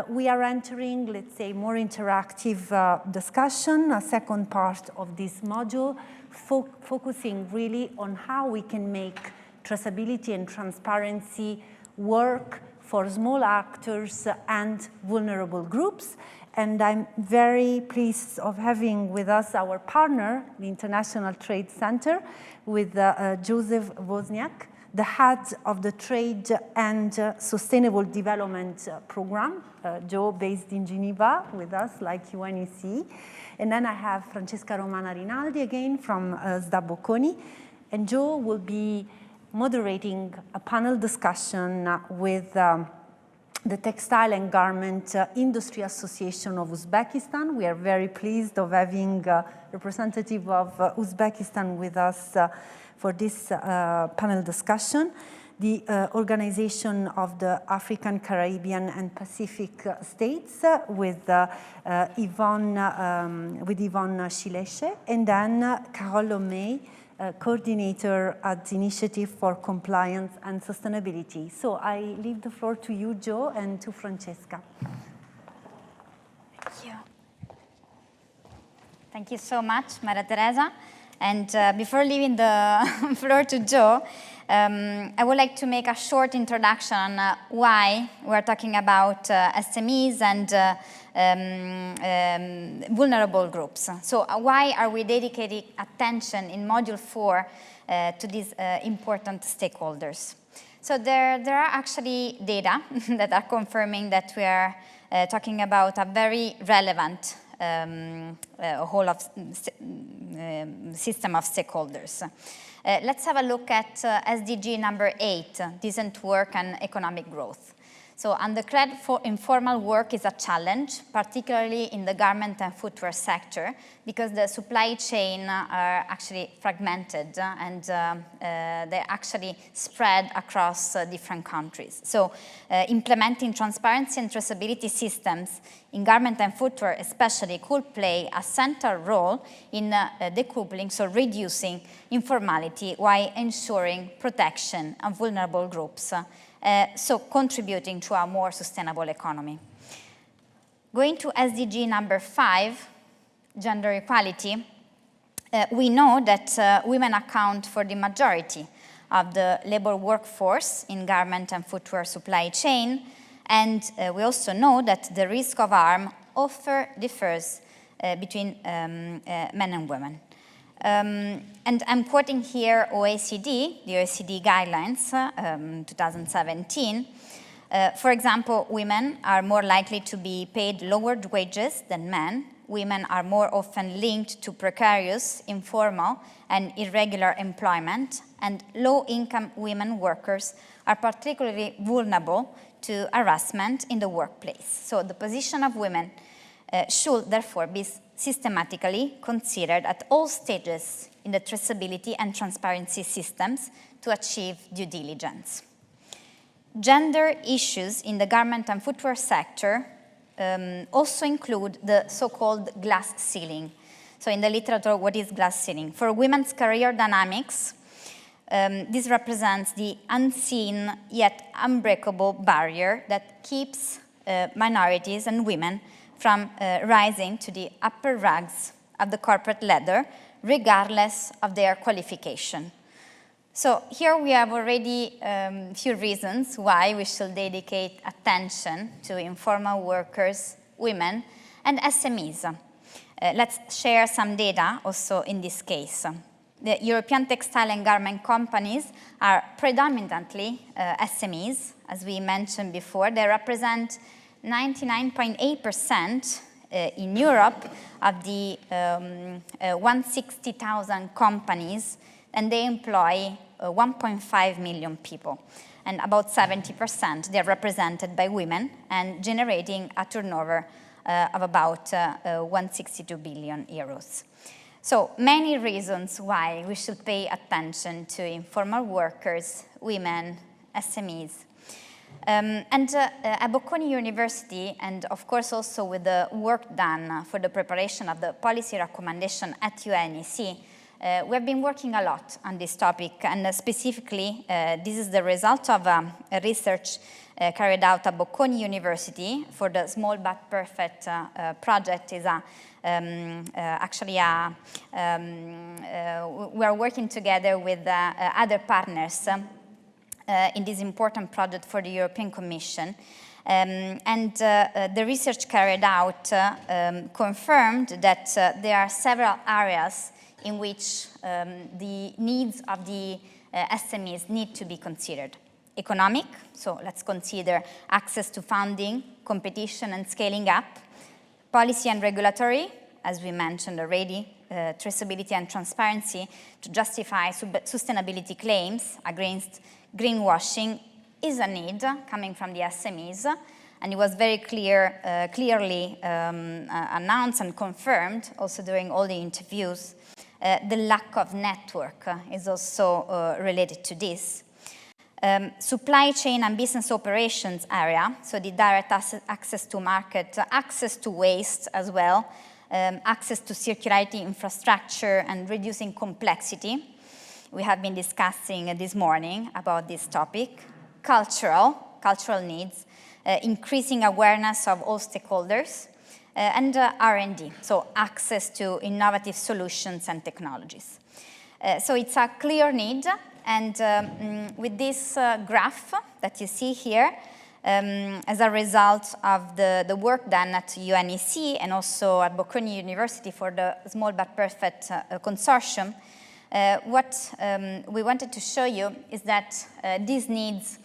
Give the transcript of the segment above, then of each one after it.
We are entering, let's say, more interactive discussion, a second part of this module, focusing really on how we can make traceability and transparency work for small actors and vulnerable groups. And I'm very pleased of having with us our partner, the International Trade Center, with Joseph Wozniak, the head of the Trade and Sustainable Development Program, Joe based in Geneva with us, like UNECE. And then I have Francesca, Romana, Rinaldi again from Bocconi. And Joe will be moderating a panel discussion with the Textile and Garment Industry Association of Uzbekistan. We are very pleased of having a representative of Uzbekistan with us for this panel discussion. The Organization of the African, Caribbean, and Pacific States with Yvonne Chileshe, and then Carole, coordinator at the Initiative for Compliance and Sustainability. So I leave the floor to you, Joe, and to Francesca. Thank you. Thank you so much, Maria Teresa. And before leaving the floor to Joe, I would like to make a short introduction on why we're talking about SMEs and vulnerable groups. So why are we dedicating attention in Module 4 to these important stakeholders? So there are actually data that are confirming that we are talking about a very relevant whole of system of stakeholders. Let's have a look at SDG number 8, decent work and economic growth. So undeclared informal work is a challenge, particularly in the garment and footwear sector, because the supply chain are actually fragmented and they actually spread across different countries. So implementing transparency and traceability systems in garment and footwear especially could play a central role in decoupling, so reducing informality while ensuring protection of vulnerable groups. So contributing to a more sustainable economy. Going to SDG number 5, gender equality, we know that women account for the majority of the labor workforce in garment and footwear supply chain, and we also know that the risk of harm often differs between men and women. And I'm quoting here OECD, the OECD guidelines, 2017. For example, women are more likely to be paid lower wages than men. Women are more often linked to precarious, informal, and irregular employment, and low-income women workers are particularly vulnerable to harassment in the workplace. So the position of women should therefore be systematically considered at all stages in the traceability and transparency systems to achieve due diligence. Gender issues in the garment and footwear sector also include the so-called glass ceiling. So in the literature, what is glass ceiling? For women's career dynamics, this represents the unseen yet unbreakable barrier that keeps minorities and women from rising to the upper rungs of the corporate ladder, regardless of their qualification. So here we have already a few reasons why we should dedicate attention to informal workers, women, and SMEs. Let's share some data also in this case. The European textile and garment companies are predominantly SMEs, as we mentioned before. They represent 99.8% in Europe of the 160,000 companies, and they employ 1.5 million people. And about 70% they're represented by women and generating a turnover of about 162 billion euros. So many reasons why we should pay attention to informal workers, women, SMEs. At Bocconi University, and of course also with the work done for the preparation of the policy recommendation at UNECE, We have been working a lot on this topic, and specifically, this is the result of a research carried out at Bocconi University for the Small But Perfect project. Is we are working together with other partners in this important project for the European Commission. The research carried out confirmed that there are several areas in which the needs of the SMEs need to be considered. Economic, so let's consider access to funding, competition and scaling up. Policy and regulatory, as we mentioned already, traceability and transparency to justify sustainability claims against greenwashing is a need coming from the SMEs, and it was very clearly announced and confirmed also during all the interviews. The lack of network is also related to this. Supply chain and business operations area, so the direct access to market, access to waste as well, access to circularity infrastructure and reducing complexity. We have been discussing this morning about this topic. Cultural needs, increasing awareness of all stakeholders, and R&D, so access to innovative solutions and technologies. So it's a clear need, and with this graph that you see here, as a result of the work done at UNECE and also at Bocconi University for the Small But Perfect consortium, what we wanted to show you is that these needs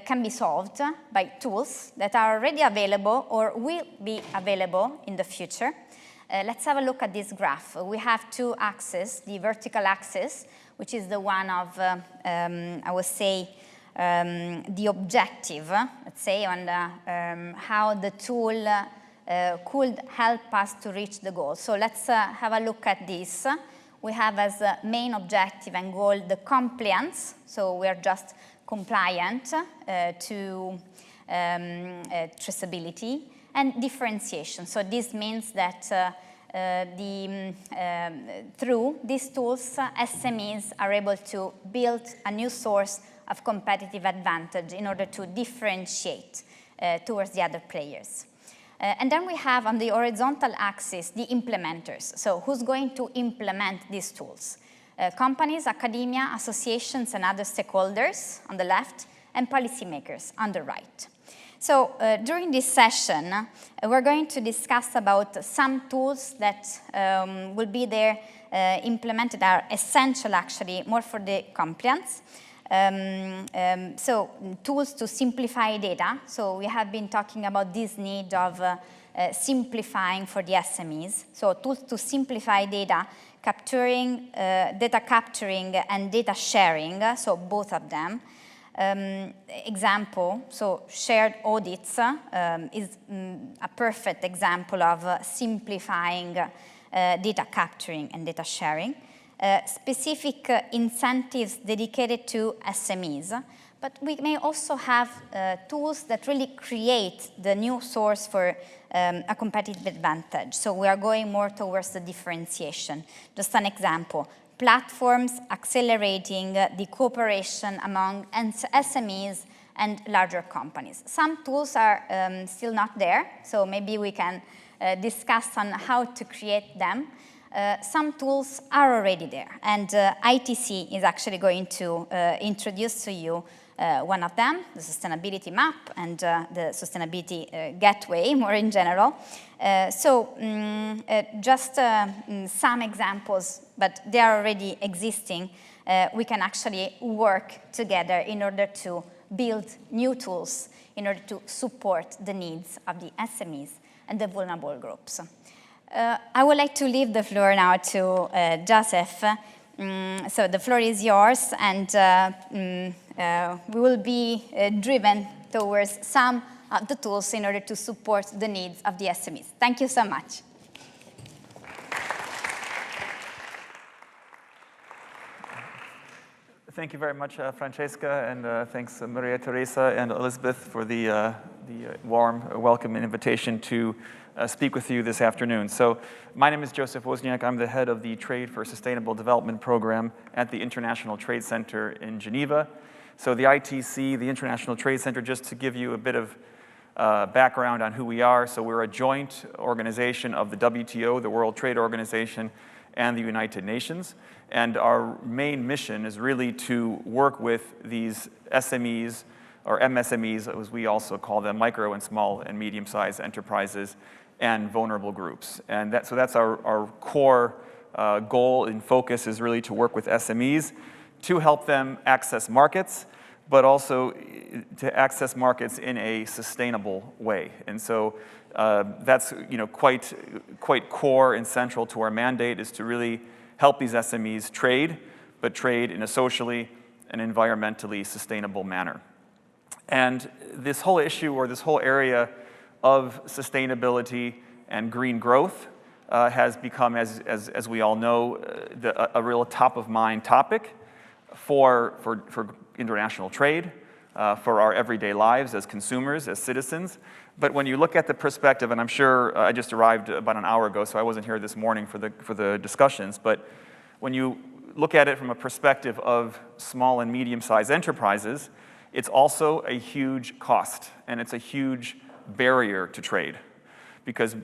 can be solved by tools that are already available or will be available in the future. Let's have a look at this graph. We have two axes, the vertical axis, which is the one of, I would say, the objective, let's say, on how the tool could help us to reach the goal. So let's have a look at this. We have as main objective and goal the compliance, so we are just compliant to traceability, and differentiation. So this means that through these tools, SMEs are able to build a new source of competitive advantage in order to differentiate towards the other players. And then we have on the horizontal axis the implementers. So who's going to implement these tools? Companies, academia, associations, and other stakeholders on the left, and policymakers on the right. So during this session, we're going to discuss about some tools that will be there implemented, are essential actually, more for the compliance. So tools to simplify data. So we have been talking about this need of simplifying for the SMEs. So tools to simplify data, data capturing and data sharing, so both of them. Example, so shared audits is a perfect example of simplifying data capturing and data sharing. Specific incentives dedicated to SMEs, but we may also have tools that really create the new source for a competitive advantage. So we are going more towards the differentiation. Just an example, platforms accelerating the cooperation among SMEs and larger companies. Some tools are still not there, so maybe we can discuss on how to create them. Some tools are already there, and ITC is actually going to introduce to you one of them, the sustainability map and the sustainability gateway, more in general. Just some examples, but they are already existing. We can actually work together in order to build new tools in order to support the needs of the SMEs and the vulnerable groups. I would like to leave the floor now to Joseph. So the floor is yours, and we will be driven towards some of the tools in order to support the needs of the SMEs. Thank you so much. Thank you very much, Francesca, and thanks Maria Teresa and Elizabeth for the warm welcome and invitation to speak with you this afternoon. So my name is Joseph Wozniak. I'm the head of the Trade for Sustainable Development program at the International Trade Center in Geneva. So the ITC, the International Trade Center, just to give you a bit of background on who we are. So we're a joint organization of the WTO, the World Trade Organization, and the United Nations. And our main mission is really to work with these SMEs, or MSMEs, as we also call them, micro and small and medium-sized enterprises, and vulnerable groups. And so that's our core goal and focus, is really to work with SMEs to help them access markets, but also to access markets in a sustainable way. And so that's quite core and central to our mandate, is to really help these SMEs trade, but trade in a socially and environmentally sustainable manner. And this whole issue, or this whole area of sustainability and green growth has become, as we all know, a real top-of-mind topic for international trade, for our everyday lives as consumers, as citizens. But when you look at the perspective, and I'm sure I just arrived about an hour ago, so I wasn't here this morning for the discussions, but when you look at it from a perspective of small and medium-sized enterprises, it's also a huge cost, and it's a huge barrier to trade. Because,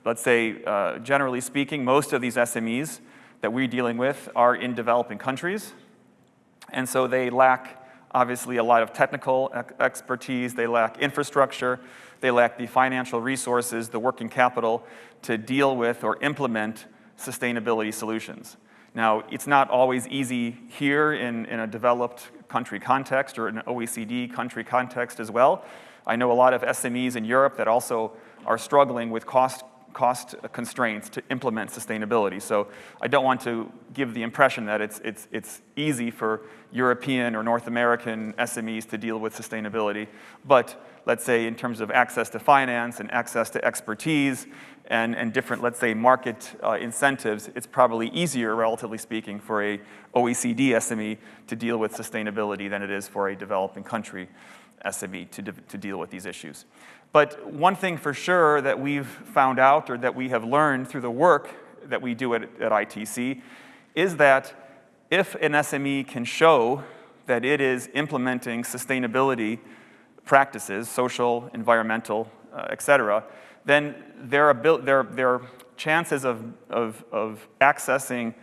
let's say, generally speaking, most of these SMEs that we're dealing with are in developing countries, and so they lack, obviously, a lot of technical expertise, they lack infrastructure, they lack the financial resources, the working capital to deal with or implement sustainability solutions. Now, it's not always easy here in a developed country context or in an OECD country context as well. I know a lot of SMEs in Europe that also are struggling with cost constraints to implement sustainability. So I don't want to give the impression that it's easy for European or North American SMEs to deal with sustainability. But let's say in terms of access to finance and access to expertise and different, let's say, market incentives, it's probably easier, relatively speaking, for a OECD SME to deal with sustainability than it is for a developing country SME to deal with these issues. But one thing for sure that we've found out, or that we have learned through the work that we do at ITC, is that if an SME can show that it is implementing sustainability practices, social, environmental, et cetera, then their chances of accessing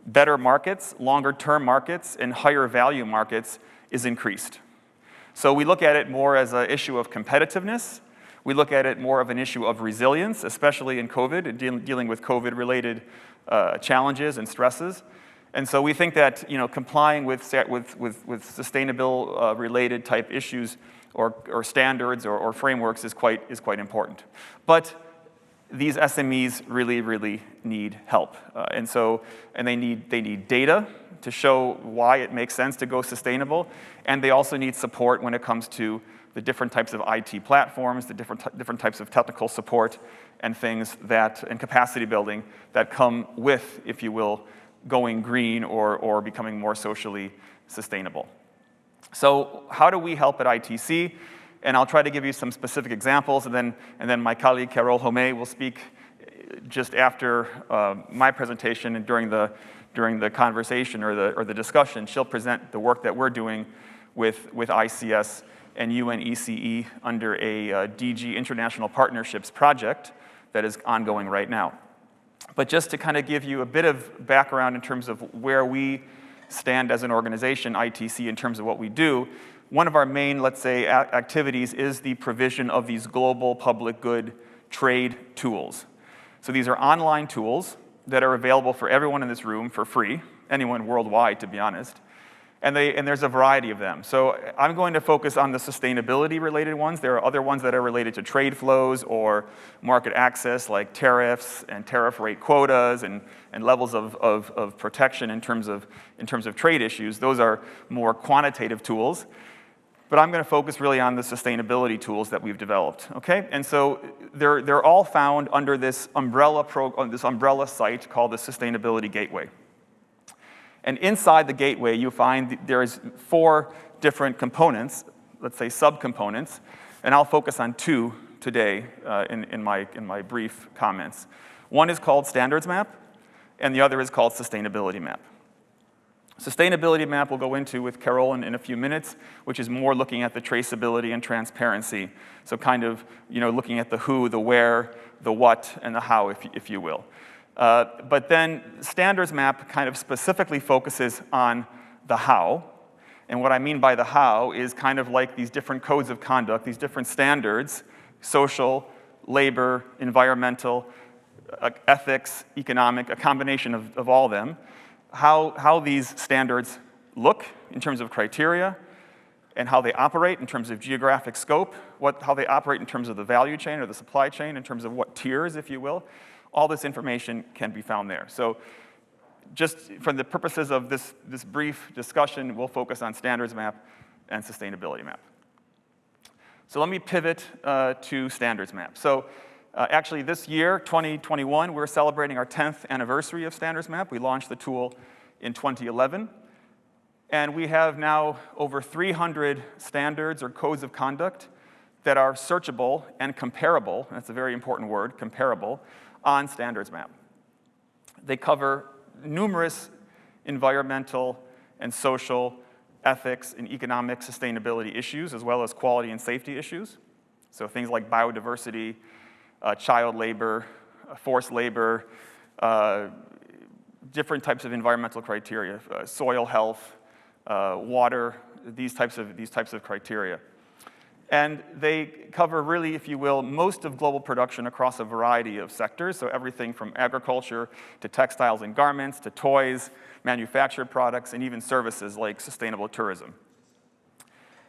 better markets, longer-term markets, and higher value markets is increased. So we look at it more as an issue of competitiveness. We look at it more of an issue of resilience, especially in COVID, dealing with COVID-related challenges and stresses. And so we think that complying with sustainable related type issues or standards or frameworks is quite important. But these SMEs really need help, and they need data to show why it makes sense to go sustainable, and they also need support when it comes to the different types of IT platforms, the different types of technical support and things and capacity building that come with, if you will, going green or becoming more socially sustainable. So how do we help at ITC? And I'll try to give you some specific examples, and then my colleague Carole Hommey will speak just after my presentation, and during the conversation or the discussion, she'll present the work that we're doing with ICS and UNECE under a DG International Partnerships project that is ongoing right now. But just to kind of give you a bit of background in terms of where we stand as an organization, ITC, in terms of what we do, one of our main, let's say, activities is the provision of these global public good trade tools. So these are online tools that are available for everyone in this room for free, anyone worldwide, to be honest. And there's a variety of them. So I'm going to focus on the sustainability-related ones. There are other ones that are related to trade flows or market access, like tariffs and tariff rate quotas and levels of protection in terms of trade issues. Those are more quantitative tools. But I'm going to focus really on the sustainability tools that we've developed. Okay? And so they're all found under this umbrella site called the Sustainability Gateway. And inside the gateway, you find there's 4 different components, let's say subcomponents, and I'll focus on 2 today in my brief comments. One is called Standards Map, and the other is called Sustainability Map. Sustainability Map we'll go into with Carole in a few minutes, which is more looking at the traceability and transparency. So kind of, looking at the who, the where, the what, and the how, if you will. But then Standards Map kind of specifically focuses on the how. And what I mean by the how is kind of like these different codes of conduct, these different standards, social, labor, environmental, ethics, economic, a combination of all of them, how these standards look in terms of criteria, and how they operate in terms of geographic scope, how they operate in terms of the value chain or the supply chain, in terms of what tiers, if you will. All this information can be found there. So just for the purposes of this brief discussion, we'll focus on Standards Map and Sustainability Map. So let me pivot to Standards Map. So actually this year, 2021, we're celebrating our 10th anniversary of Standards Map. We launched the tool in 2011. And we have now over 300 standards or codes of conduct that are searchable and comparable, that's a very important word, comparable, on Standards Map. They cover numerous environmental and social, ethics, and economic sustainability issues, as well as quality and safety issues. So things like biodiversity, child labor, forced labor, different types of environmental criteria, soil health, water, these types of criteria. And they cover really, if you will, most of global production across a variety of sectors, so everything from agriculture to textiles and garments to toys, manufactured products, and even services like sustainable tourism.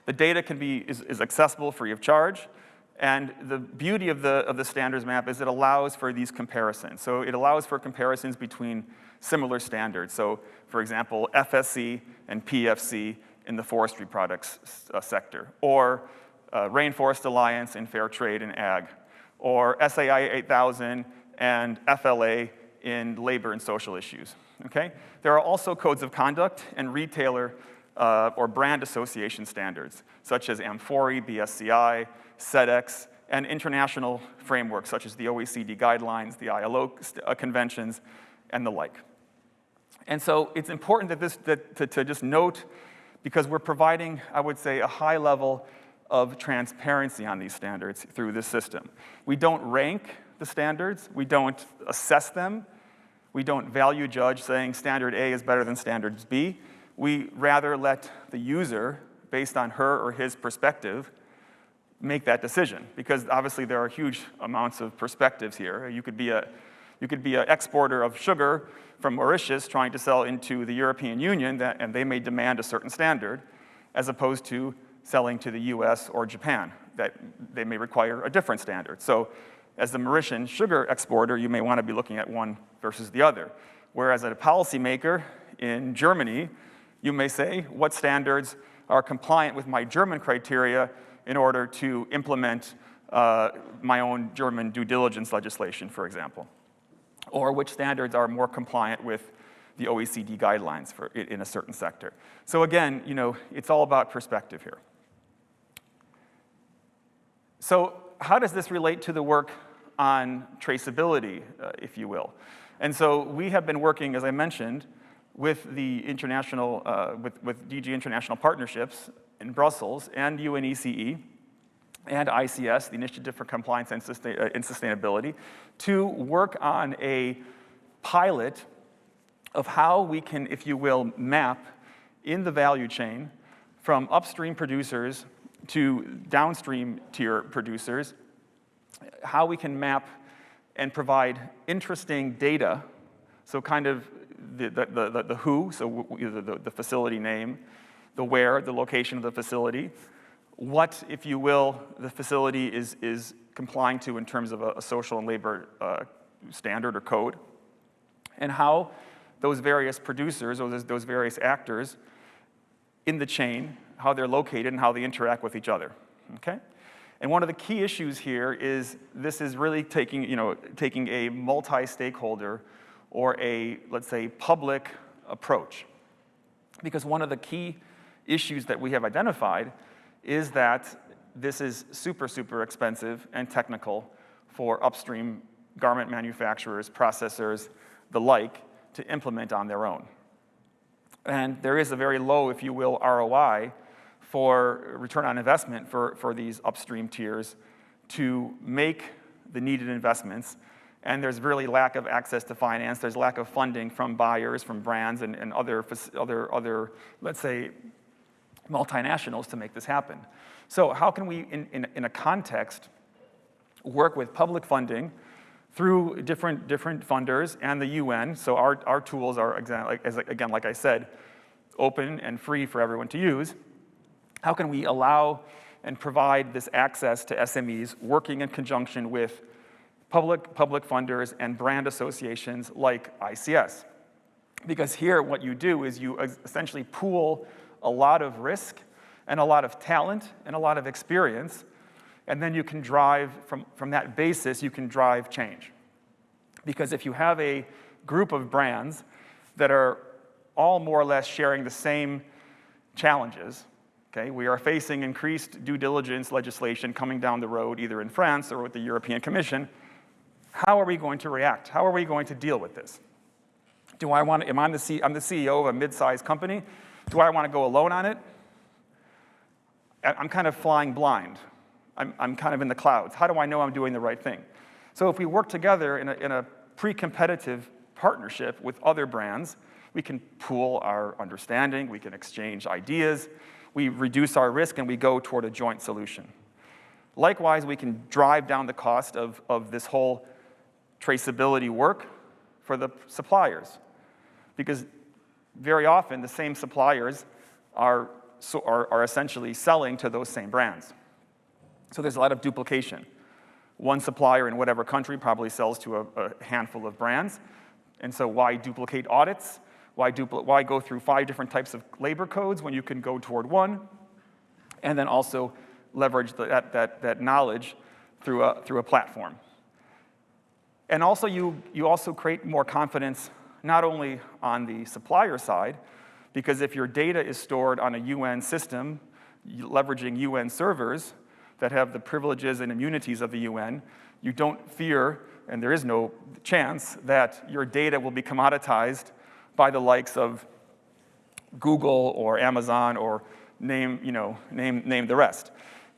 The data is accessible free of charge, and the beauty of the Standards Map is it allows for these comparisons. So it allows for comparisons between similar standards. So, for example, FSC and PFC in the forestry products sector, or Rainforest Alliance in fair trade and ag, or SAI 8000 and FLA in labor and social issues, okay? There are also codes of conduct and retailer or brand association standards, such as AMFORI, BSCI, SEDEX, and international frameworks such as the OECD guidelines, the ILO conventions, and the like. And so it's important to just note, because we're providing, I would say, a high level of transparency on these standards through this system. We don't rank the standards, we don't assess them, we don't value judge saying standard A is better than standards B. We rather let the user, based on her or his perspective, make that decision, because obviously there are huge amounts of perspectives here. You could be an exporter of sugar from Mauritius trying to sell into the European Union, and they may demand a certain standard, as opposed to selling to the US or Japan, that they may require a different standard. So as the Mauritian sugar exporter, you may want to be looking at one versus the other. Whereas as a policymaker in Germany, you may say, what standards are compliant with my German criteria in order to implement my own German due diligence legislation, for example? Or which standards are more compliant with the OECD guidelines in a certain sector. So again, it's all about perspective here. So how does this relate to the work on traceability, if you will? And so we have been working, as I mentioned, with the international, with DG International Partnerships in Brussels and UNECE and ICS, the Initiative for Compliance and Sustainability, to work on a pilot of how we can, if you will, map in the value chain from upstream producers to downstream tier producers, how we can map and provide interesting data, so kind of the who, so the facility name, the where, the location of the facility, what, if you will, the facility is complying to in terms of a social and labor standard or code, and how those various producers or those various actors in the chain, how they're located and how they interact with each other, okay? And one of the key issues here is this is really taking a multi-stakeholder or a, let's say, public approach. because one of the key issues that we have identified is that this is super, super expensive and technical for upstream garment manufacturers, processors, the like, to implement on their own. And there is a very low, if you will, ROI for return on investment for these upstream tiers to make the needed investments. And there's really lack of access to finance. There's lack of funding from buyers, from brands, and other, let's say, multinationals to make this happen. So how can we, in a context, work with public funding through different funders and the UN? So our tools are, again, like I said, open and free for everyone to use. How can we allow and provide this access to SMEs working in conjunction with public funders and brand associations like ICS? Because here what you do is you essentially pool a lot of risk and a lot of talent and a lot of experience, and then you can drive, from that basis, you can drive change. Because if you have a group of brands that are all more or less sharing the same challenges, okay, we are facing increased due diligence legislation coming down the road, either in France or with the European Commission. How are we going to react? How are we going to deal with this? I'm the CEO of a mid-sized company. Do I want to go alone on it? I'm kind of flying blind. I'm kind of in the clouds. How do I know I'm doing the right thing? So if we work together in a pre-competitive partnership with other brands, we can pool our understanding, we can exchange ideas, we reduce our risk, and we go toward a joint solution. Likewise, we can drive down the cost of this whole traceability work for the suppliers, because very often the same suppliers are essentially selling to those same brands. So there's a lot of duplication. One supplier in whatever country probably sells to a handful of brands, and so why duplicate audits? Why go through 5 different types of labor codes when you can go toward one, and then also leverage that knowledge through a platform? And also you also create more confidence not only on the supplier side, because if your data is stored on a UN system, leveraging UN servers that have the privileges and immunities of the UN, you don't fear, and there is no chance, that your data will be commoditized by the likes of Google or Amazon or name the rest,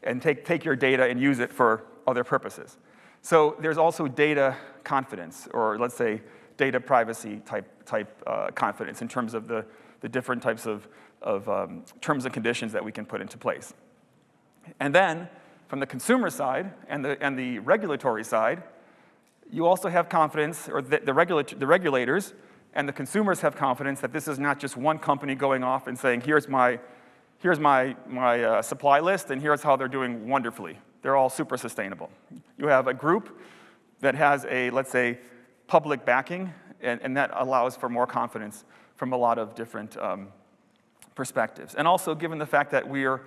and take your data and use it for other purposes. So there's also data confidence, or let's say data privacy type confidence in terms of the different types of terms and conditions that we can put into place. And then from the consumer side and the regulatory side, you also have confidence, or the regulators and the consumers have confidence that this is not just one company going off and saying, here's my supply list, and here's how they're doing wonderfully. They're all super sustainable. You have a group that has a, let's say, public backing, and that allows for more confidence from a lot of different perspectives. And also, given the fact that we're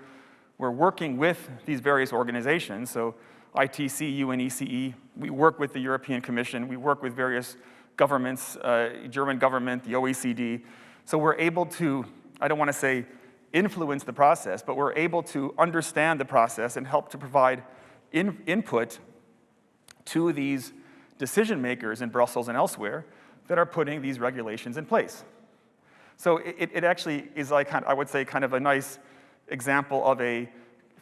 working with these various organizations, so ITC, UNECE, we work with the European Commission, we work with various governments, German government, the OECD, so we're able to, I don't want to say influence the process, but we're able to understand the process and help to provide input to these decision makers in Brussels and elsewhere that are putting these regulations in place. So it actually is, like, I would say, kind of a nice example of a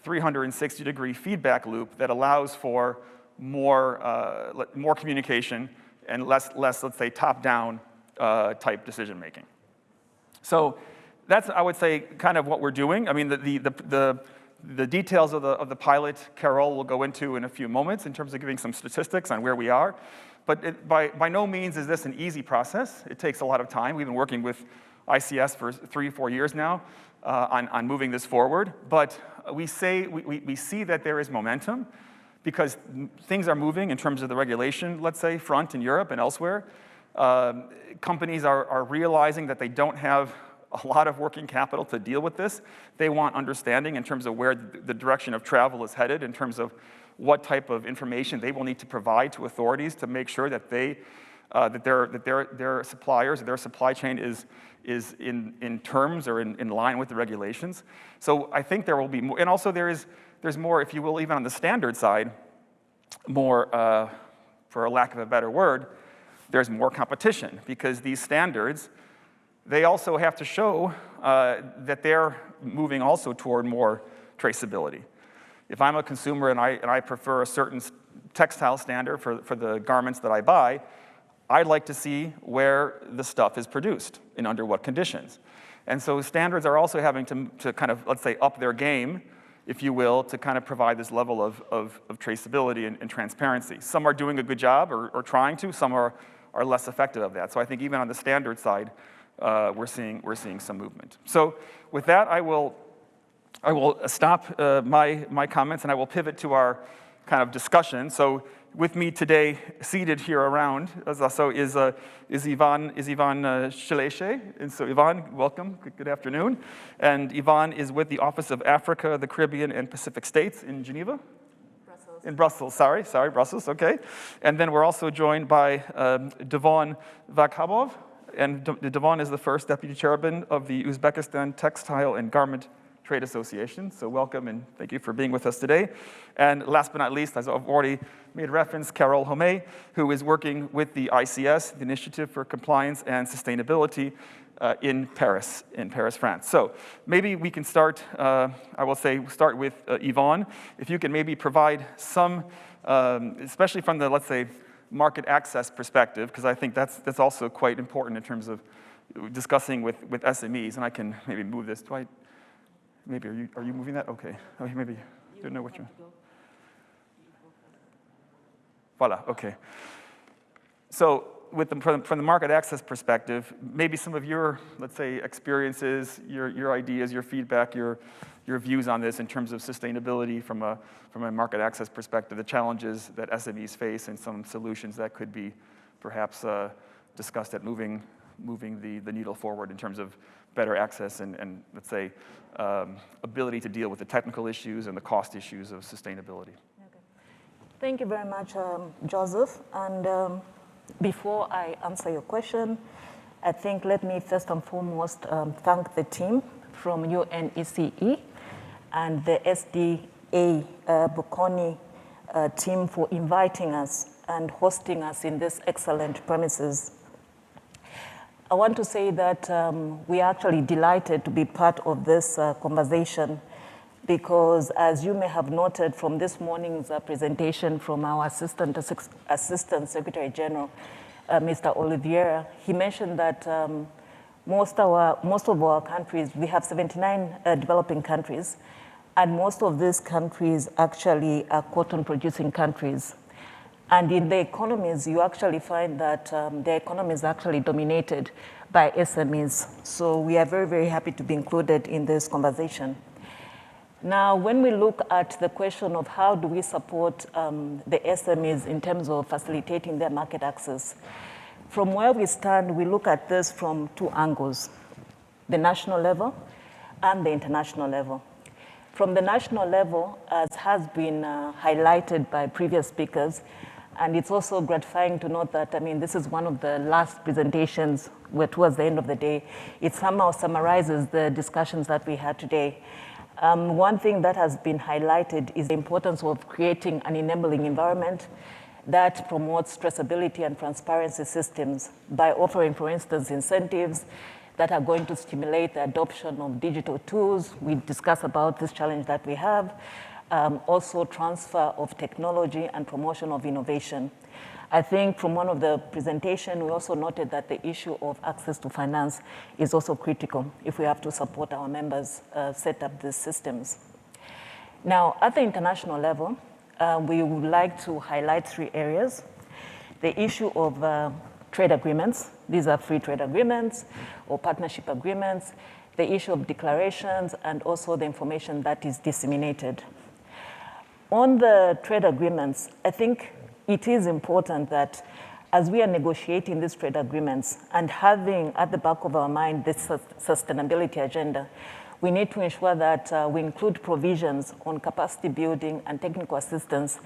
360-degree feedback loop that allows for more communication and less, let's say, top-down type decision making. So that's, I would say, kind of what we're doing. I mean, the details of the pilot, Carole will go into in a few moments in terms of giving some statistics on where we are. But by no means is this an easy process. It takes a lot of time. We've been working with ICS for 3-4 years now on moving this forward. But we see that there is momentum because things are moving in terms of the regulation, let's say, front in Europe and elsewhere. Companies are realizing that they don't have a lot of working capital to deal with this. They want understanding in terms of where the direction of travel is headed, in terms of what type of information they will need to provide to authorities to make sure that they that their suppliers, their supply chain is in terms or in line with the regulations. So I think there will be more, and also there's more, if you will, even on the standard side, more, for a lack of a better word, there's more competition, because these standards, they also have to show that they're moving also toward more traceability. If I'm a consumer and I prefer a certain textile standard for the garments that I buy, I'd like to see where the stuff is produced and under what conditions. And so standards are also having to kind of, let's say, up their game, if you will, to kind of provide this level of traceability and transparency. Some are doing a good job or trying to, some are less effective of that. So I think even on the standard side, we're seeing some movement. So with that, I will stop my comments, and I will pivot to our kind of discussion. So with me today, seated here around, so is Yvonne Chileshe. And so Yvonne, welcome, good afternoon. And Yvonne is with the Office of Africa, the Caribbean, and Pacific States in Geneva? Brussels. In Brussels, sorry, Brussels, okay. And then we're also joined by Devon Vakhobov. And Devon is the first deputy chairman of the Uzbekistan Textile and Garment Trade Association. So welcome and thank you for being with us today. And last but not least, as I've already made reference, Carole Hommey, who is working with the ICS, the Initiative for Compliance and Sustainability in Paris, France. So maybe we can start, I will say, start with Yvonne. If you can maybe provide some, especially from the, let's say, market access perspective, because I think that's also quite important in terms of discussing with SMEs, and I can maybe move this. Maybe, are you moving that? Okay. Oh, maybe you don't know what you're. Voila, okay. So from the market access perspective, maybe some of your, let's say, experiences, your ideas, your feedback, your views on this in terms of sustainability from a market access perspective, the challenges that SMEs face and some solutions that could be perhaps discussed at moving the needle forward in terms of better access and let's say, ability to deal with the technical issues and the cost issues of sustainability. Okay. Thank you very much, Joseph. And before I answer your question, I think let me first and foremost thank the team from UNECE and the SDA Bocconi team for inviting us and hosting us in this excellent premises. I want to say that we are actually delighted to be part of this conversation because, as you may have noted from this morning's presentation from our Assistant Secretary General, Mr. Olivier, he mentioned that most of our countries, we have 79 developing countries, and most of these countries actually are cotton-producing countries. And in the economies, you actually find that the economy is actually dominated by SMEs. So we are very, very happy to be included in this conversation. Now, when we look at the question of how do we support the SMEs in terms of facilitating their market access, from where we stand, we look at this from two angles, the national level and the international level. From the national level, as has been highlighted by previous speakers, and it's also gratifying to note that, I mean, this is one of the last presentations where towards the end of the day, it somehow summarizes the discussions that we had today. One thing that has been highlighted is the importance of creating an enabling environment that promotes traceability and transparency systems by offering, for instance, incentives that are going to stimulate the adoption of digital tools. We discussed about this challenge that we have. Also transfer of technology and promotion of innovation. I think from one of the presentation, we also noted that the issue of access to finance is also critical if we have to support our members set up these systems. Now, at the international level, we would like to highlight three areas. The issue of trade agreements. These are free trade agreements or partnership agreements. The issue of declarations and also the information that is disseminated. On the trade agreements, I think it is important that as we are negotiating these trade agreements and having at the back of our mind this sustainability agenda, we need to ensure that we include provisions on capacity building and technical assistance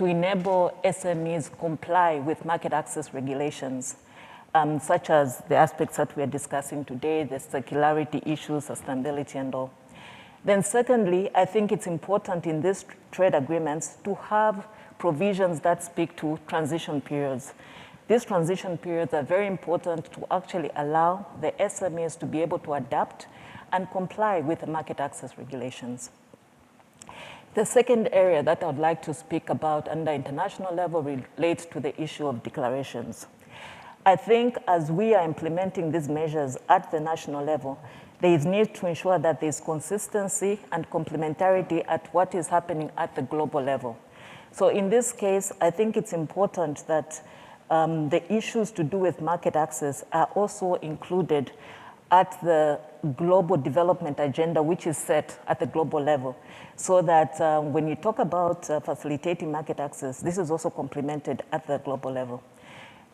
to enable SMEs comply with market access regulations, such as the aspects that we are discussing today, the circularity issues, sustainability, and all. Then secondly, I think it's important in these trade agreements to have provisions that speak to transition periods. These transition periods are very important to actually allow the SMEs to be able to adapt and comply with the market access regulations. The second area that I would like to speak about under international level relates to the issue of declarations. I think as we are implementing these measures at the national level, there is need to ensure that there's consistency and complementarity at what is happening at the global level. So in this case, I think it's important that the issues to do with market access are also included at the global development agenda, which is set at the global level, so that when you talk about facilitating market access, this is also complemented at the global level.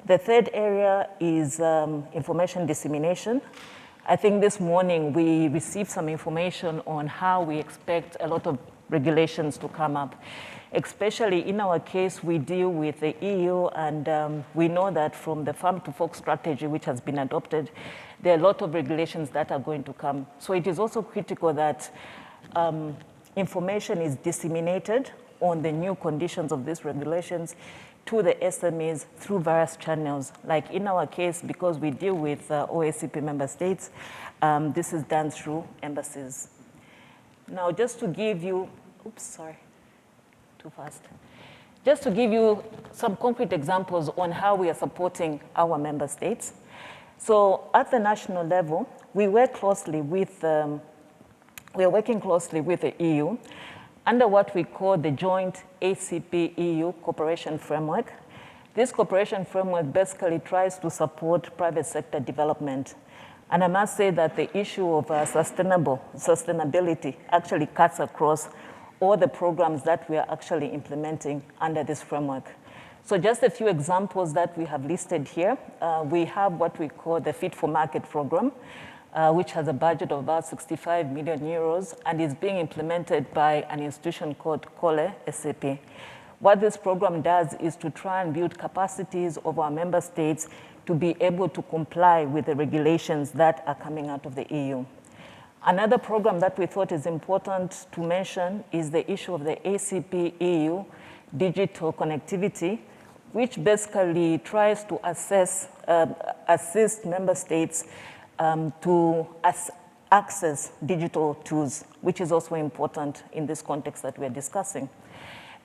The third area is information dissemination. I think this morning we received some information on how we expect a lot of regulations to come up. Especially in our case, we deal with the EU, and we know that from the farm to fork strategy, which has been adopted, there are a lot of regulations that are going to come. So it is also critical that information is disseminated on the new conditions of these regulations to the SMEs through various channels. Like in our case, because we deal with OACP member states, this is done through embassies. Now, just to give you, oops, sorry, too fast. Just to give you some concrete examples on how we are supporting our member states. So at the national level, we work closely with, we are working closely with the EU under what we call the joint Acp EU cooperation framework. This cooperation framework basically tries to support private sector development. And I must say that the issue of sustainability actually cuts across all the programs that we are actually implementing under this framework. So just a few examples that we have listed here. We have what we call the Fit for Market program, which has a budget of about 65 million euros and is being implemented by an institution called Carole, SAP. What this program does is to try and build capacities of our member states to be able to comply with the regulations that are coming out of the EU. Another program that we thought is important to mention is the issue of the Acp Eu Digital Connectivity, which basically tries to assist member states to access digital tools, which is also important in this context that we're discussing.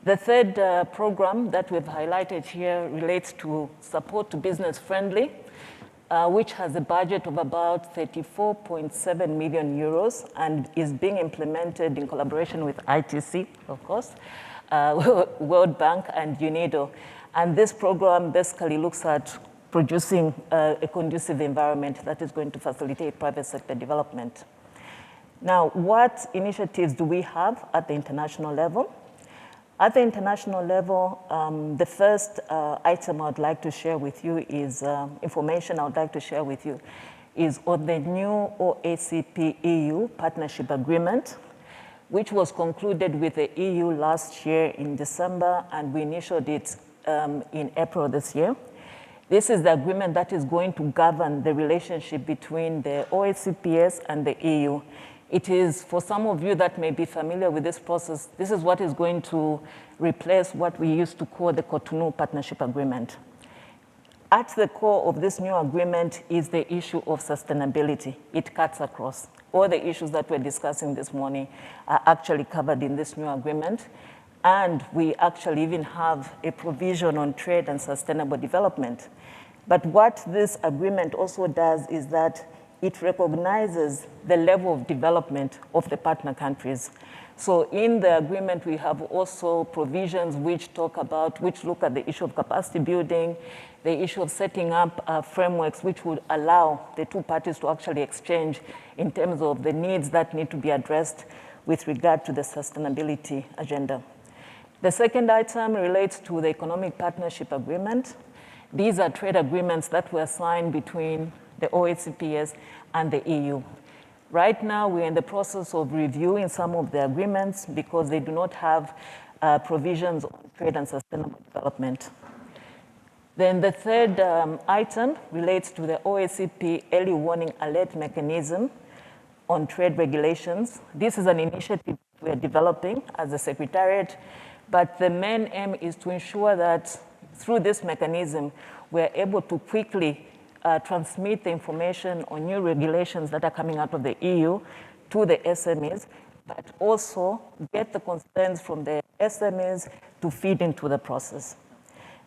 The third program that we've highlighted here relates to support to business friendly, which has a budget of about 34.7 million euros and is being implemented in collaboration with ITC, of course, World Bank and UNEDO. And this program basically looks at producing a conducive environment that is going to facilitate private sector development. Now, what initiatives do we have at the international level? At the international level, the first item I would like to share with you is information I would like to share with you is on the new OACP EU partnership agreement, which was concluded with the EU last year in December, and we initiated it in April this year. This is the agreement that is going to govern the relationship between the OACPS and the EU. It is, for some of you that may be familiar with this process, this is what is going to replace what we used to call the Cotonou Partnership Agreement. At the core of this new agreement is the issue of sustainability. It cuts across. All the issues that we're discussing this morning are actually covered in this new agreement. And we actually even have a provision on trade and sustainable development. But what this agreement also does is that it recognizes the level of development of the partner countries. So in the agreement, we have also provisions which look at the issue of capacity building, the issue of setting up frameworks which would allow the two parties to actually exchange in terms of the needs that need to be addressed with regard to the sustainability agenda. The second item relates to the Economic Partnership Agreement. These are trade agreements that were signed between the OACPS and the EU. Right now, we're in the process of reviewing some of the agreements because they do not have provisions on trade and sustainable development. Then the third item relates to the OACP early warning alert mechanism on trade regulations. This is an initiative we're developing as a Secretariat, but the main aim is to ensure that through this mechanism, we're able to quickly transmit the information on new regulations that are coming out of the EU to the SMEs, but also get the concerns from the SMEs to feed into the process.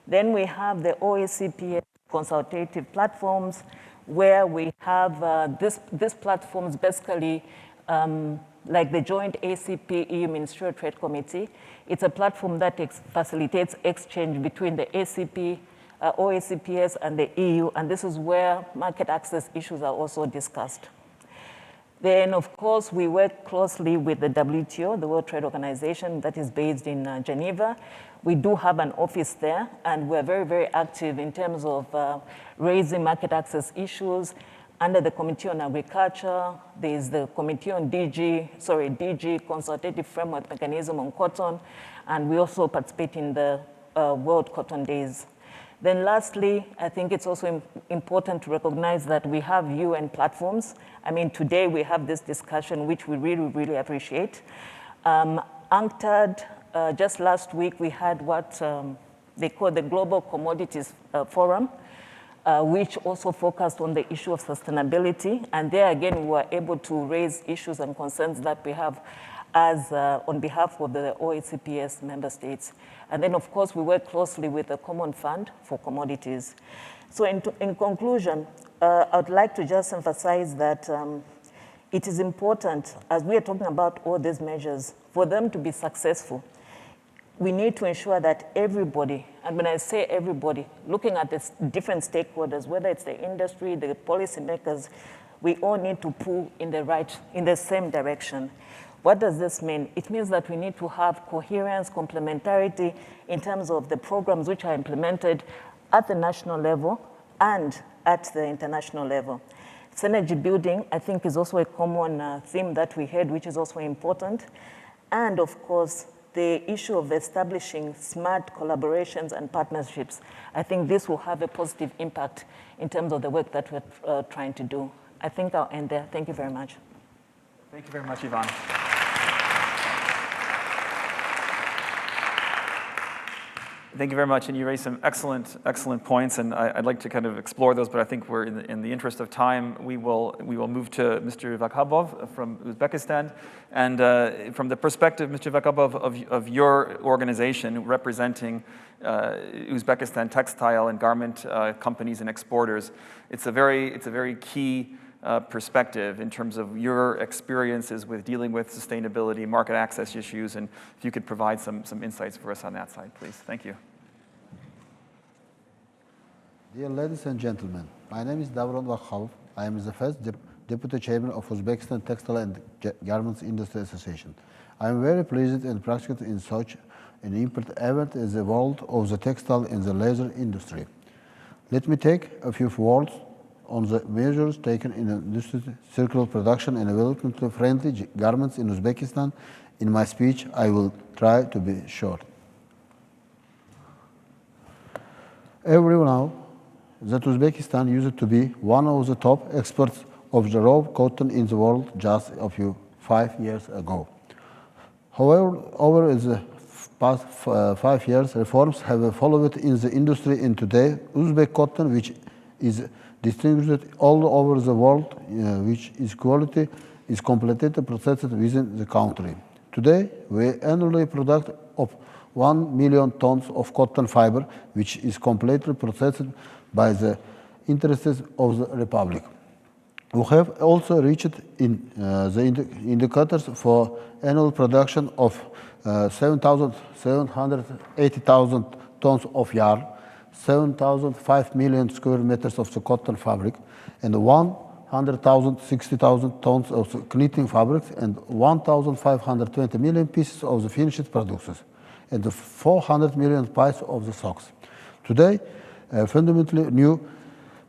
Then we have the OACP consultative platforms, where we have these platforms basically like the joint ACP EU Ministerial Trade Committee. It's a platform that facilitates exchange between the ACP, OACPS, and the EU, and this is where market access issues are also discussed. Then, of course, we work closely with the WTO, the World Trade Organization, that is based in Geneva. We do have an office there, and we're very, very active in terms of raising market access issues. Under the Committee on Agriculture, there's the Committee on DG Consultative Framework Mechanism on Cotton, and we also participate in the World Cotton Days. Then lastly, I think it's also important to recognize that we have UN platforms. I mean, today we have this discussion, which we really, really appreciate. UNCTAD, just last week, we had what they call the Global Commodities Forum, which also focused on the issue of sustainability. And there again, we were able to raise issues and concerns that we have as on behalf of the OACPS member states. And then, of course, we work closely with the Common Fund for Commodities. So in conclusion, I'd like to just emphasize that it is important, as we are talking about all these measures, for them to be successful. We need to ensure that everybody, and when I say everybody, looking at the different stakeholders, whether it's the industry, the policymakers, we all need to pull in the same direction. What does this mean? It means that we need to have coherence, complementarity in terms of the programs which are implemented at the national level and at the international level. Synergy building, I think, is also a common theme that we had, which is also important. And of course, the issue of establishing smart collaborations and partnerships. I think this will have a positive impact in terms of the work that we're trying to do. I think I'll end there. Thank you very much. Thank you very much, Yvonne. Thank you very much, and you raised some excellent points, and I'd like to kind of explore those, but I think we're in the interest of time, we will move to Mr. Vakhabov from Uzbekistan, and from the perspective, Mr. Vakhabov, of your organization representing Uzbekistan textile and garment companies and exporters, it's a very key perspective in terms of your experiences with dealing with sustainability, market access issues, and if you could provide some insights for us on that side, please. Thank you. Dear ladies and gentlemen, my name is Davron Vakhabov. I am the first Deputy Chairman of Uzbekistan Textile and Garments Industry Association. I am very pleased and practiced in such an important event as the world of the textile and the leather industry. Let me take a few words on the measures taken in industry, circular production and environmentally-friendly garments in Uzbekistan. In my speech, I will try to be short. Everyone knows that Uzbekistan used to be one of the top exports of the raw cotton in the world just 5 years ago. However, over the past 5 years, reforms have followed in the industry, and today, Uzbek cotton, which is distributed all over the world, which is quality, is completely processed within the country. Today, we annually produce of 1 million tons of cotton fiber, which is completely processed by the interests of the Republic. We have also reached in the indicators for annual production of 780,000 tons of yarn, 7,005 million square meters of the cotton fabric, and 160,000 tons of knitting fabrics, and 1,520 million pieces of the finished products, and 400 million pairs of the socks. Today, a fundamentally new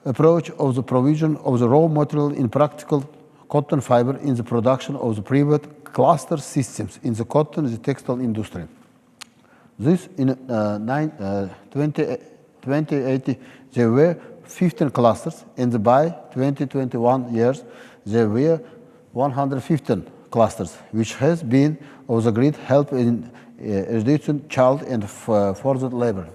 approach of the provision of the raw material in practical cotton fiber in the production of the private cluster systems in the cotton and the textile industry. This in 2080, there were 15 clusters, and by 2021 years, there were 115 clusters, which has been of the great help in reducing child and forced labor.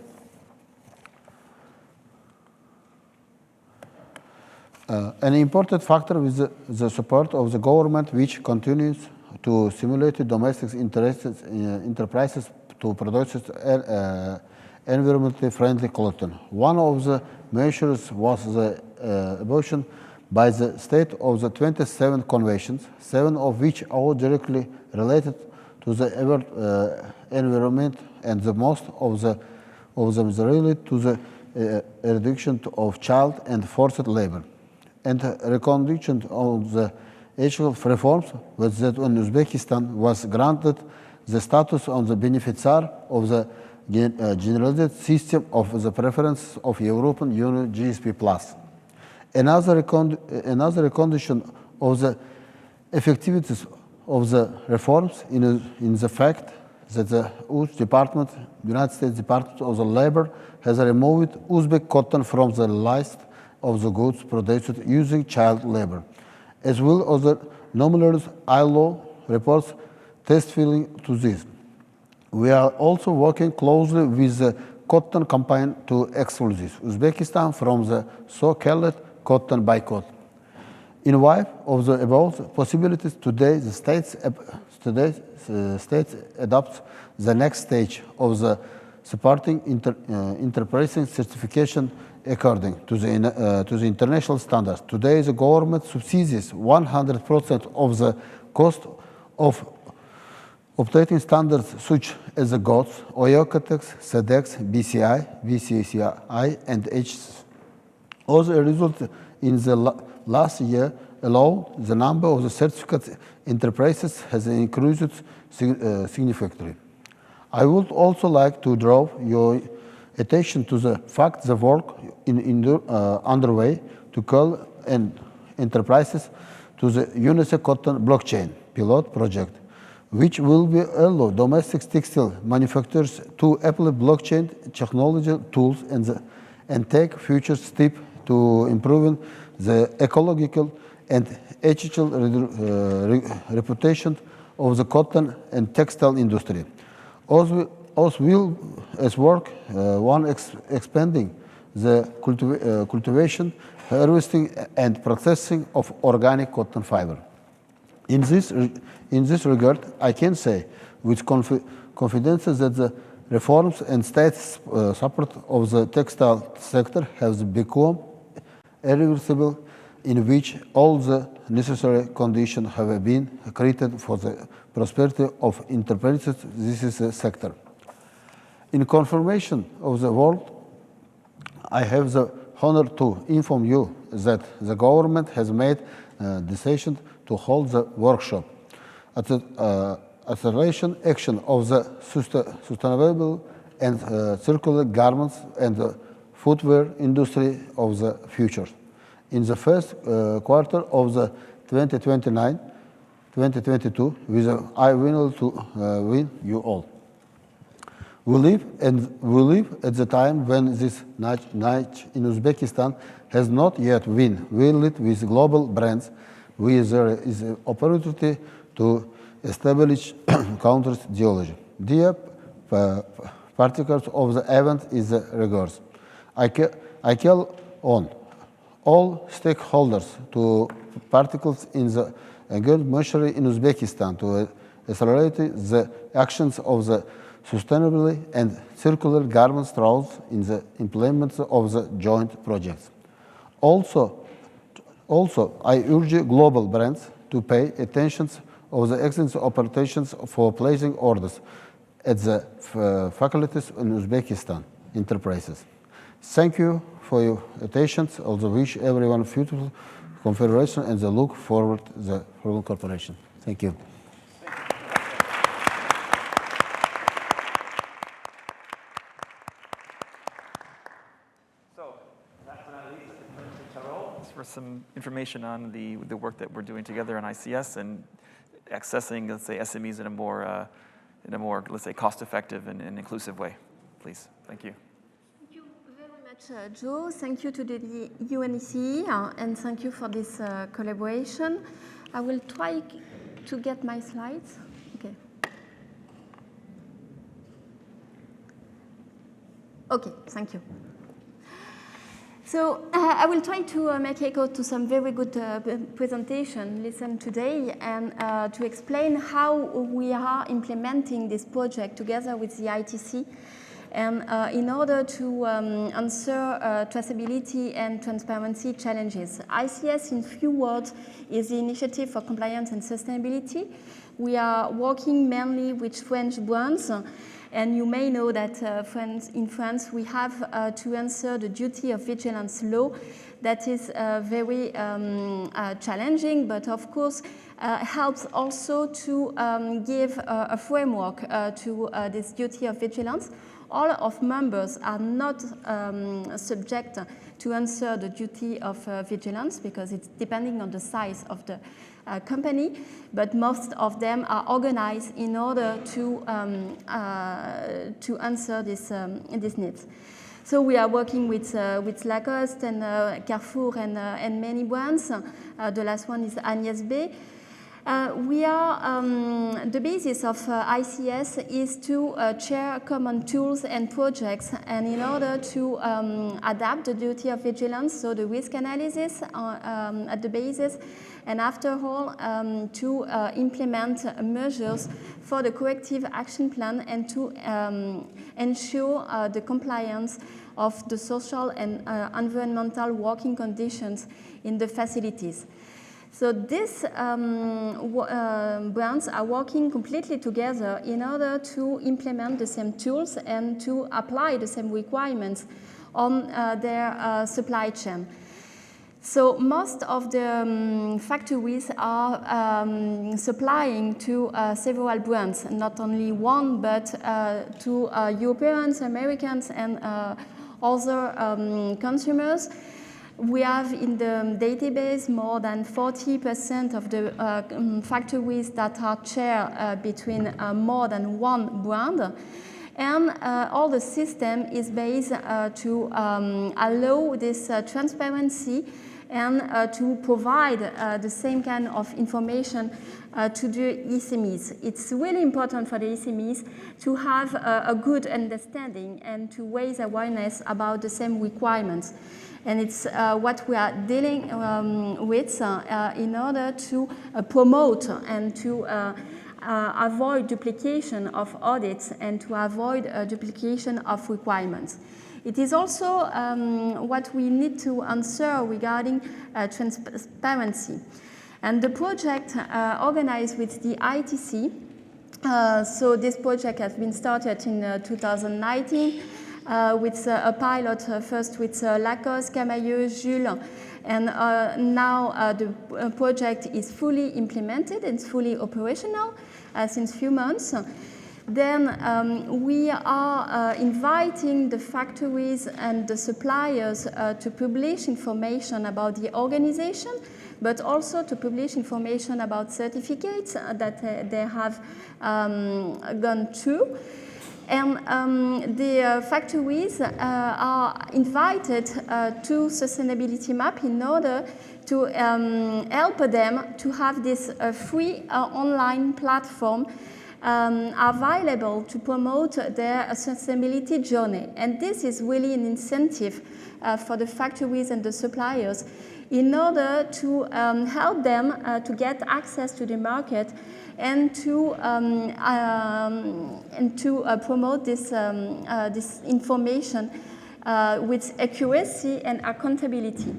An important factor is the support of the government, which continues to stimulate domestic enterprises to produce environmentally friendly cotton. One of the measures was the adoption by the state of the 27 conventions, 7 of which are directly related to the environment, and the most of them related to the reduction of child and forced labor. And recognition of the actual reforms was that when Uzbekistan was granted the status of the beneficiary of the generalized system of the preference of European Union GSP+. Another condition of the effectiveness of the reforms in the fact that the United States Department of the Labor has removed Uzbek cotton from the list of the goods produced using child labor, as well as the numerous ILO reports testifying to this. We are also working closely with the cotton campaign to exclude Uzbekistan from the so-called cotton boycott. In view of the above possibilities, today the states adopt the next stage of the supporting enterprising certification according to the international standards. Today, the government subsidies 100% of the cost of obtaining standards such as the GOTS, OACPS, SEDEX, BCI, BCCI, and HCS. As a result, in the last year alone, the number of the certificate enterprises has increased significantly. I would also like to draw your attention to the fact the work underway to call enterprises to the UNECE cotton blockchain pilot project, which will be allow domestic textile manufacturers to apply blockchain technology tools and take future steps to improving the ecological and ethical reputation of the cotton and textile industry. Also work on expanding the cultivation, harvesting, and processing of organic cotton fiber. In this regard, I can say with confidence that the reforms and state support of the textile sector has become irreversible, in which all the necessary conditions have been created for the prosperity of enterprises. This is a sector. In confirmation of the world, I have the honor to inform you that the government has made a decision to hold the workshop at the acceleration action of the sustainable and circular garments and the footwear industry of the future. In the first quarter of the 2022, I will to win you all. We live at the time when this niche in Uzbekistan has not yet been lit with global brands. There is an opportunity to establish counter ideology. Dear participants of the event is the regards. I call on all stakeholders to participate in the good machinery in Uzbekistan to accelerate the actions of the sustainability and circular garments roles in the implement of the joint projects. Also, I urge global brands to pay attention of the excellent operations for placing orders at the faculties in Uzbekistan enterprises. Thank you for your attention. Also wish everyone a beautiful confederation and look forward to the whole corporation. Thank you. So, last but not least, Carole, for some information on the work that we're doing together on ICS and accessing, let's say, SMEs in a more in a more, let's say, cost-effective and inclusive way. Please, thank you. Thank you very much, Joe. Thank you to the UNECE, and thank you for this collaboration. I will try to get my slides. Okay. Okay, thank you. So I will try to make echo to some very good presentation listened today, and to explain how we are implementing this project together with the ITC, and in order to answer traceability and transparency challenges. ICS, in few words, is the Initiative for Compliance and Sustainability. We are working mainly with French brands. And you may know that in France, we have to answer the duty of vigilance law that is very challenging, but of course helps also to give a framework to this duty of vigilance. All of members are not subject to answer the duty of vigilance because it's depending on the size of the company, but most of them are organized in order to answer this needs. So we are working with Lacoste and Carrefour and many brands. The last one is Agnès B. We are, the basis of ICS is to share common tools and projects, and in order to adapt the duty of vigilance, so the risk analysis at the basis, and after all, to implement measures for the corrective action plan and to ensure the compliance of the social and environmental working conditions in the facilities. So these brands are working completely together in order to implement the same tools and to apply the same requirements on their supply chain. So most of the factories are supplying to several brands, not only one, but to Europeans, Americans, and other consumers. We have in the database more than 40% of the factories that are shared between more than one brand. And all the system is based to allow this transparency and to provide the same kind of information to the SMEs. It's really important for the SMEs to have a good understanding and to raise awareness about the same requirements. And it's what we are dealing with in order to promote and to avoid duplication of audits and to avoid duplication of requirements. It is also what we need to answer regarding transparency. And the project organized with the ITC, so this project has been started in 2019 with a pilot first with Lacoste, Camailleux, Jules, and now the project is fully implemented and fully operational since a few months. Then we are inviting the factories and the suppliers to publish information about the organization, but also to publish information about certificates that they have gone through. And the factories are invited to Sustainability Map in order to help them to have this free online platform available to promote their sustainability journey. And this is really an incentive for the factories and the suppliers in order to help them to get access to the market and to promote this, this information with accuracy and accountability.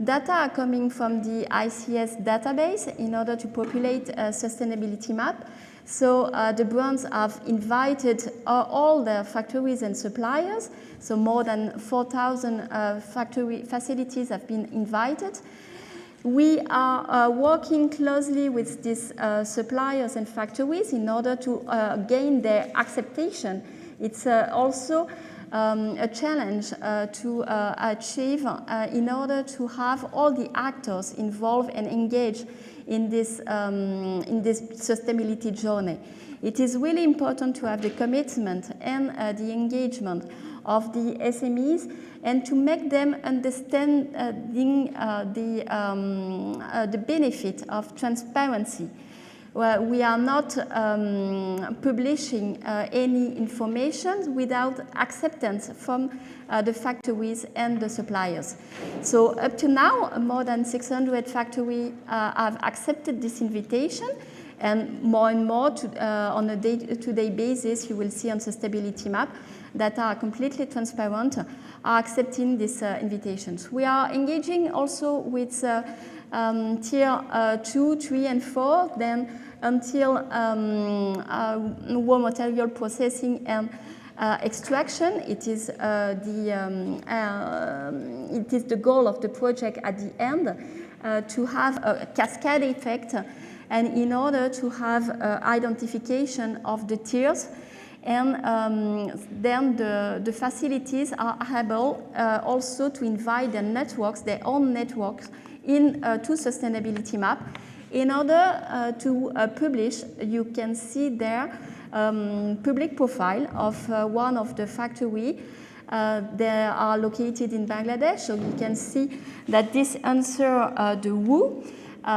Data are coming from the ICS database in order to populate a sustainability map. So the brands have invited all their factories and suppliers. So more than 4,000 factory facilities have been invited. We are working closely with these suppliers and factories in order to gain their acceptation. It's also a challenge to achieve in order to have all the actors involved and engaged in this sustainability journey. it is really important to have the commitment and the engagement of the SMEs and to make them understand the benefit of transparency. We are not publishing any information without acceptance from the factories and the suppliers. So up to now, more than 600 factories have accepted this invitation, and more on a day-to-day basis, you will see on sustainability map that are completely transparent, are accepting these invitations. We are engaging also with tier 2, 3, and 4, then until raw material processing and extraction. It is the goal of the project at the end to have a cascade effect, and in order to have identification of the tiers, and then the facilities are able also to invite their networks, their own networks, to sustainability map. In order to publish, you can see there public profile of one of the factory. They are located in Bangladesh, so you can see that this answer the who,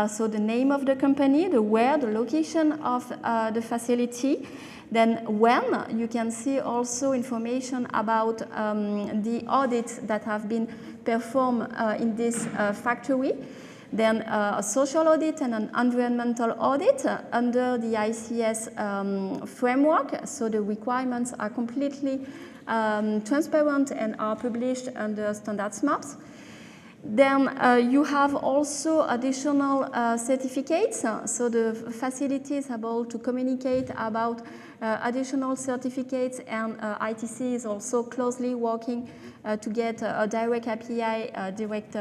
so the name of the company, the where, the location of the facility. Then when, you can see also information about the audits that have been performed in this factory. Then a social audit and an environmental audit under the ICS framework. So the requirements are completely transparent and are published under standards maps. Then you have also additional certificates. So the facility is able to communicate about additional certificates, and ITC is also closely working to get a direct API, direct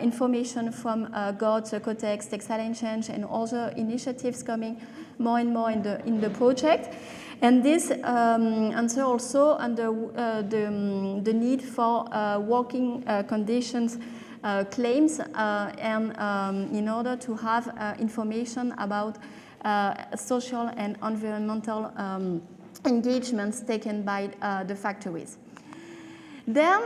information from GOTS, COTEX, Textile and Change, and other initiatives coming more and more in the project. And this answer also under the need for working conditions claims, and in order to have information about social and environmental engagements taken by the factories. Then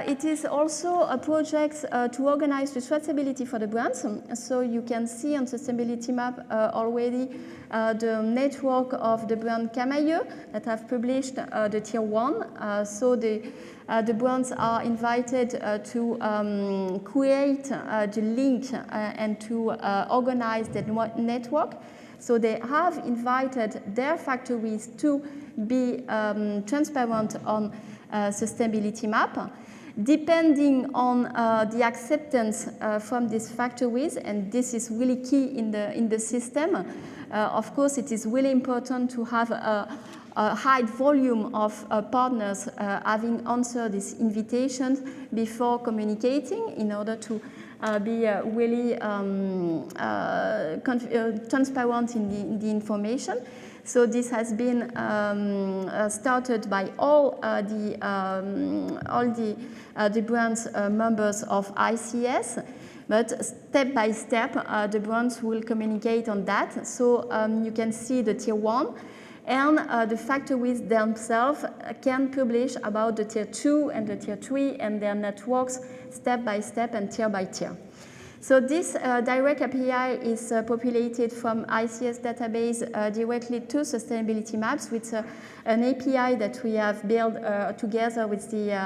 it is also a project to organize the traceability for the brands. So you can see on sustainability map already the network of the brand Acp that have published the tier 1. So the brands are invited to create the link and to organize the network. So they have invited their factories to be transparent on sustainability map. Depending on the acceptance from these factories, and this is really key in the system, of course it is really important to have a high volume of partners having answered these invitations before communicating, in order to be really transparent in the information. So this has been started by all the brands members of ICS, but step by step the brands will communicate on that. So you can see the tier 1, and the factories themselves can publish about the tier 2 and the tier 3 and their networks step by step and tier by tier. So this direct API is populated from ICS database directly to sustainability maps with an API that we have built together with the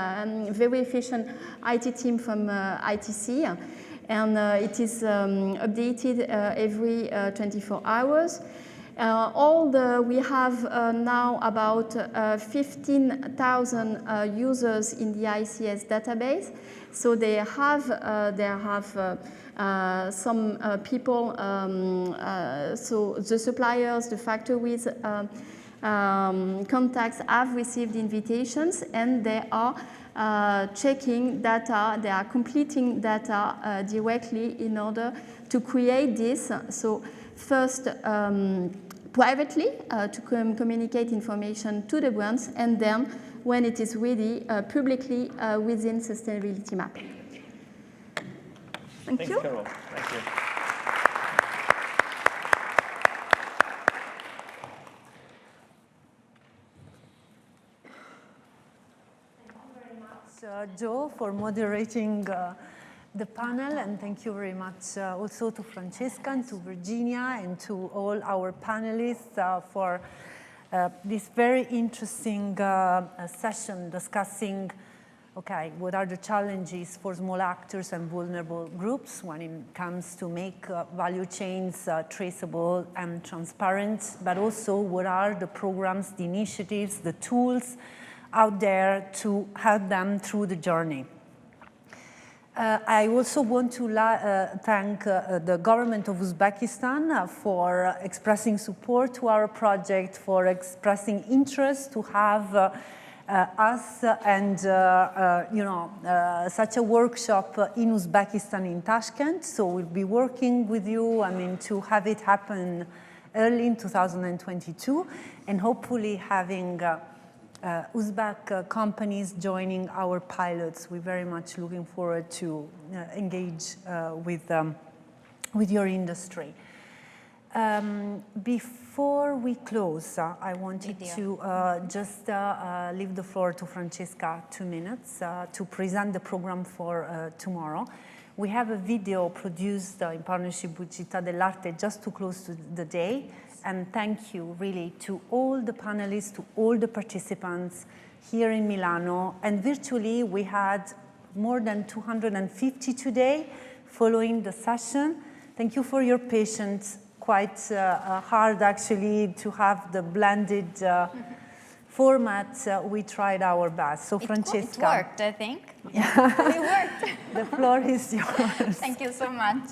very efficient IT team from ITC. And it is updated every 24 hours. We have now about 15,000 users in the ICS database. So they have some people, so the suppliers, the factories, contacts have received invitations, and they are checking data, they are completing data directly in order to create this. So first, privately to communicate information to the brands, and then when it is ready, publicly within sustainability map. Thanks, you. Carole. Thank you. Joe, for moderating the panel, and thank you very much also to Francesca and to Virginia and to all our panelists for this very interesting session discussing, okay, what are the challenges for small actors and vulnerable groups when it comes to make value chains traceable and transparent, but also what are the programs, the initiatives, the tools out there to help them through the journey. I also want to thank the government of Uzbekistan for expressing support to our project, for expressing interest to have us and such a workshop in Uzbekistan in Tashkent. So we'll be working with you, to have it happen early in 2022, and hopefully having Uzbek companies joining our pilots. We're very much looking forward to engage with your industry. Before we close, I wanted to just leave the floor to Francesca 2 minutes to present the program for tomorrow. We have a video produced in partnership with Città dell'Arte just to close to the day. And thank you really to all the panelists, to all the participants here in Milano. And virtually we had more than 250 today following the session. Thank you for your patience. Quite hard actually to have the blended format. We tried our best. So Francesca. It worked, I think. Yeah. It worked. The floor is yours. Thank you so much.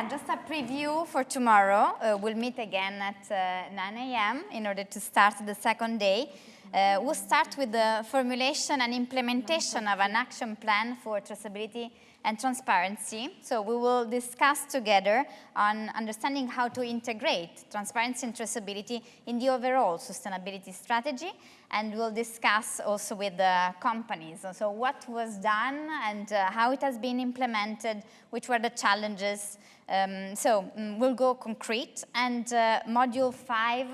Just a preview for tomorrow. We'll meet again at 9 a.m. in order to start the second day. We'll start with the formulation and implementation of an action plan for traceability and transparency. So we will discuss together on understanding how to integrate transparency and traceability in the overall sustainability strategy. And we'll discuss also with the companies. So what was done and how it has been implemented, which were the challenges. We'll go concrete, and Module 5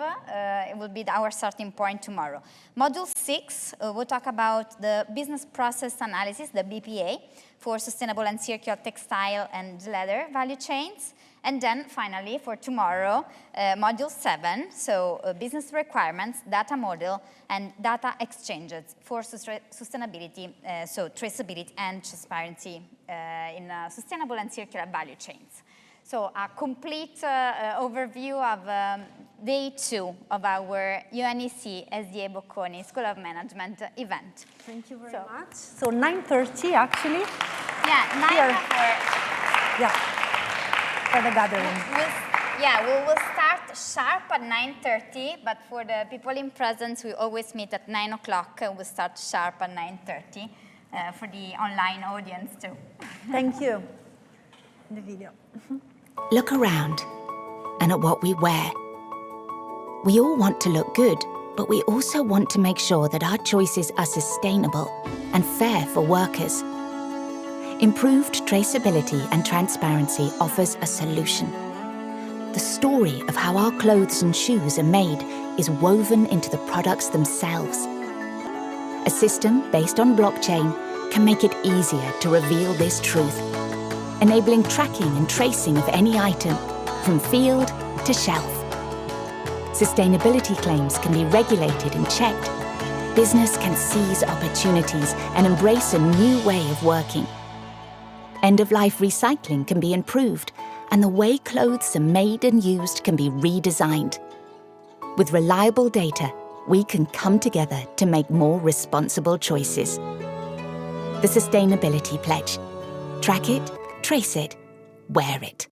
it will be our starting point tomorrow. Module 6, we'll talk about the business process analysis, the BPA, for sustainable and circular textile and leather value chains. And then finally, for tomorrow, Module 7, so business requirements, data model, and data exchanges for sustainability, so traceability and transparency in sustainable and circular value chains. So a complete overview of day 2 of our UNECE SDA Bocconi School of Management event. Thank you very much. So 9:30 actually. Yeah, 9 for the gathering. We will start sharp at 9:30, but for the people in presence, we always meet at 9 o'clock. We'll start sharp at 9:30 for the online audience too. Thank you. The video. Look around and at what we wear. We all want to look good, but we also want to make sure that our choices are sustainable and fair for workers. Improved traceability and transparency offers a solution. The story of how our clothes and shoes are made is woven into the products themselves. A system based on blockchain can make it easier to reveal this truth, enabling tracking and tracing of any item, from field to shelf. Sustainability claims can be regulated and checked. Business can seize opportunities and embrace a new way of working. End-of-life recycling can be improved, and the way clothes are made and used can be redesigned. With reliable data, we can come together to make more responsible choices. The Sustainability Pledge. Track it, trace it, wear it.